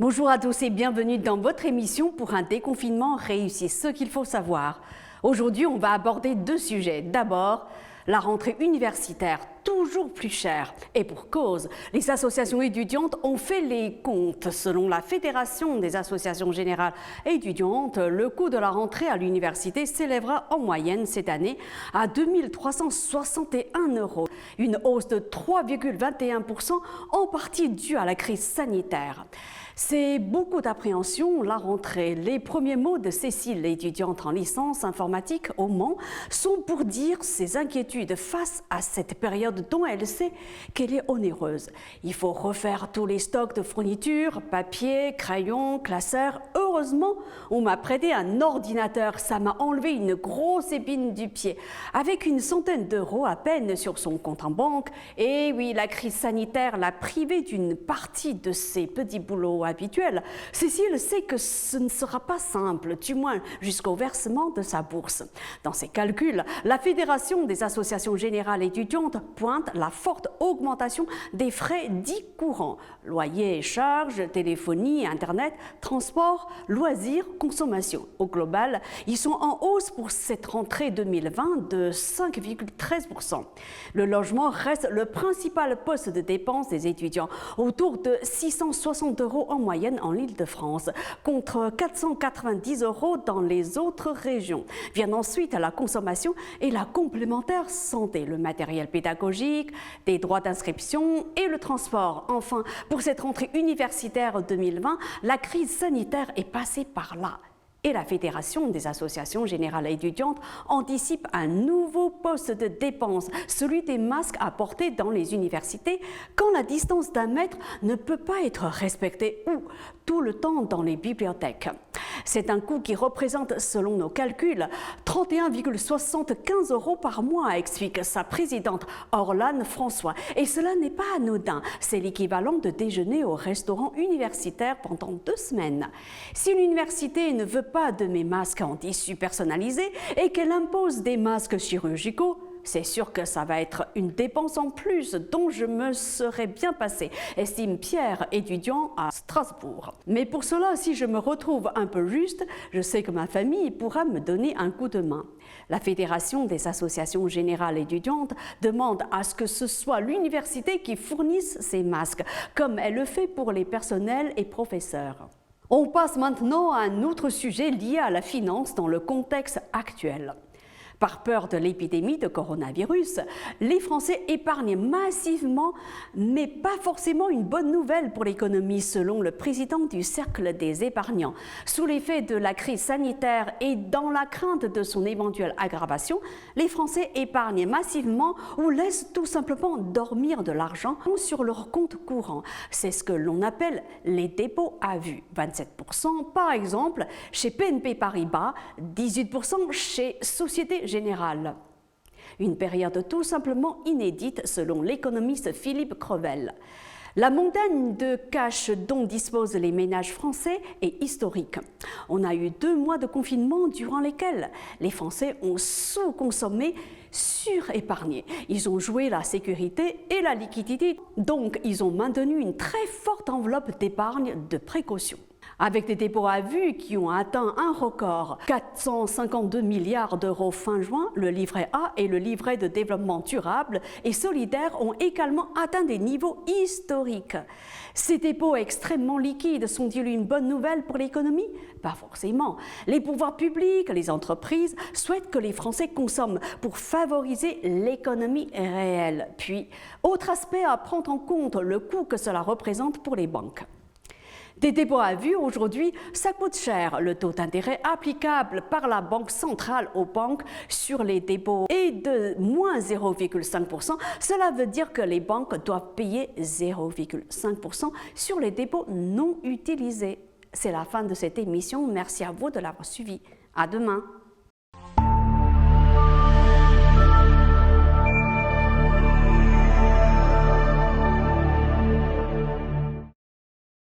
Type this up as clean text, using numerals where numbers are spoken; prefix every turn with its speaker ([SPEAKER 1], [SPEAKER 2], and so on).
[SPEAKER 1] Bonjour à tous et bienvenue dans votre émission pour un déconfinement réussi, ce qu'il faut savoir. Aujourd'hui, on va aborder deux sujets. D'abord, la rentrée universitaire, toujours plus chère. Et pour cause, les associations étudiantes ont fait les comptes. Selon la Fédération des associations générales étudiantes, le coût de la rentrée à l'université s'élèvera en moyenne cette année à 2 361 €. Une hausse de 3,21%, en partie due à la crise sanitaire. C'est beaucoup d'appréhension, la rentrée. Les premiers mots de Cécile, étudiante en licence informatique au Mans, sont pour dire ses inquiétudes face à cette période dont elle sait qu'elle est onéreuse. Il faut refaire tous les stocks de fournitures, papier, crayons, classeurs. Heureusement, on m'a prêté un ordinateur, ça m'a enlevé une grosse épine du pied. Avec une centaine d'euros à peine sur son compte en banque, et oui, la crise sanitaire l'a privée d'une partie de ses petits boulots habituel. Cécile sait que ce ne sera pas simple, du moins jusqu'au versement de sa bourse. Dans ses calculs, la Fédération des associations générales étudiantes pointe la forte augmentation des frais dits courants. Loyer et charges, téléphonie, internet, transport, loisirs, consommation. Au global, ils sont en hausse pour cette rentrée 2020 de 5,13%. Le logement reste le principal poste de dépense des étudiants, autour de 660 € en moyenne en Île-de-France, contre 490 € dans les autres régions. Viennent ensuite la consommation et la complémentaire santé, le matériel pédagogique, des droits d'inscription et le transport. Enfin, pour cette rentrée universitaire 2020, la crise sanitaire est passée par là. Et la Fédération des associations générales étudiantes anticipe un nouveau poste de dépense, celui des masques à porter dans les universités quand la distance d'1 mètre ne peut pas être respectée ou tout le temps dans les bibliothèques. C'est un coût qui représente, selon nos calculs, 31,75 € par mois, explique sa présidente Orlane François. Et cela n'est pas anodin, c'est l'équivalent de déjeuner au restaurant universitaire pendant 2 semaines. Si l'université ne veut pas de mes masques en tissu personnalisés et qu'elle impose des masques chirurgicaux, c'est sûr que ça va être une dépense en plus dont je me serais bien passée, estime Pierre, étudiant à Strasbourg. Mais pour cela, si je me retrouve un peu juste, je sais que ma famille pourra me donner un coup de main. La Fédération des associations générales étudiantes demande à ce que ce soit l'université qui fournisse ces masques, comme elle le fait pour les personnels et professeurs. On passe maintenant à un autre sujet lié à la finance dans le contexte actuel. Par peur de l'épidémie de coronavirus, les Français épargnent massivement, mais pas forcément une bonne nouvelle pour l'économie, selon le président du Cercle des épargnants. Sous l'effet de la crise sanitaire et dans la crainte de son éventuelle aggravation, les Français épargnent massivement ou laissent tout simplement dormir de l'argent sur leur compte courant. C'est ce que l'on appelle les dépôts à vue. 27% par exemple chez BNP Paribas, 18% chez Société Générale. Une période tout simplement inédite selon l'économiste Philippe Crevel. La montagne de cash dont disposent les ménages français est historique. On a eu 2 mois de confinement durant lesquels les Français ont sous-consommé, surépargné. Ils ont joué la sécurité et la liquidité, donc ils ont maintenu une très forte enveloppe d'épargne de précaution. Avec des dépôts à vue qui ont atteint un record, 452 milliards d'euros fin juin, le livret A et le livret de développement durable et solidaire ont également atteint des niveaux historiques. Ces dépôts extrêmement liquides sont-ils une bonne nouvelle pour l'économie? Pas forcément. Les pouvoirs publics, les entreprises souhaitent que les Français consomment pour favoriser l'économie réelle. Puis, autre aspect à prendre en compte, le coût que cela représente pour les banques. Des dépôts à vue, aujourd'hui, ça coûte cher. Le taux d'intérêt applicable par la Banque centrale aux banques sur les dépôts est de moins 0,5%. Cela veut dire que les banques doivent payer 0,5% sur les dépôts non utilisés. C'est la fin de cette émission. Merci à vous de l'avoir suivi. À demain.